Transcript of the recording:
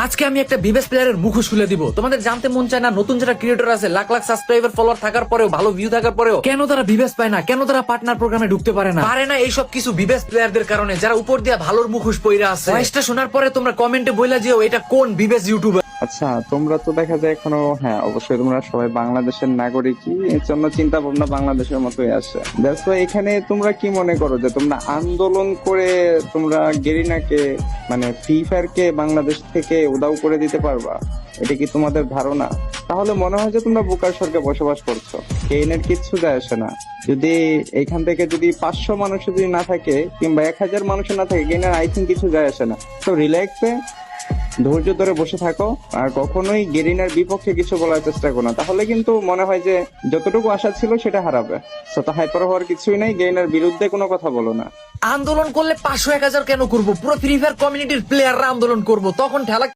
আজকে আমি একটা বিবেস প্লেয়ারের মুখোশ খুলে দিব। তোমাদের জানতে মন চায় না নতুন যারা ক্রিয়েটর আছে লাখ লাখ সাবস্ক্রাইবার ফলোয়ার থাকার পরেও, ভালো ভিউ থাকার পরেও কেন তারা বিবেস পায় না, কেন তারা পার্টনার প্রোগ্রামে ঢুকতে পারে না? পারে না এইসব কিছু বিবেস প্লেয়ারদের কারণে, যারা উপর দিয়ে ভালোর মুখোশ পইরা আছে। ভয়েসটা শোনার পরে তোমরা কমেন্টে বইলা যেও এটা কোন বিবেস ইউটিউবার। আচ্ছা, তোমরা তো দেখা যায় এখনো, হ্যাঁ অবশ্যই তোমরা সবাই বাংলাদেশের নাগরিকই, এর জন্য চিন্তা ভাবনা বাংলাদেশের মতোই আসে। দ্যাটস ওয়াই এখানে তোমরা কি মনে করো যে তোমরা আন্দোলন করে তোমরা গেরিনাকে মানে ফ্রি ফায়ারকে বাংলাদেশ থেকে উধাও করে দিতে পারবা? এটা কি তোমাদের ধারণা? তাহলে মনে হয় যে তোমরা বোকার স্বর্গে বসবাস করছো। কেইনের কিচ্ছু যায় আসে না। যদি এখান থেকে যদি 500 মানুষ যদি না থাকে কিংবা 1000 মানুষ না থাকে, কেইনের আই থিঙ্ক কিছু যায় আসে না। তো রিল্যাক্সে ধৈর্য ধরে বসে থাকো, আর কখনোই গেরিনার বিপক্ষে কিছু বলার চেষ্টা করো না। তাহলে কিন্তু মনে হয় যে যতটুকু আশা ছিল সেটা হারাবে। তো হাইপার হওয়ার কিছুই নাই, গেরিনার বিরুদ্ধে কোনো কথা বলো না। আন্দোলন করলে 500 1000 কেন করবো? পুরো ফ্রি ফায়ার কমিউনিটির প্লেয়াররা আন্দোলন করবো, তখন ঠেলা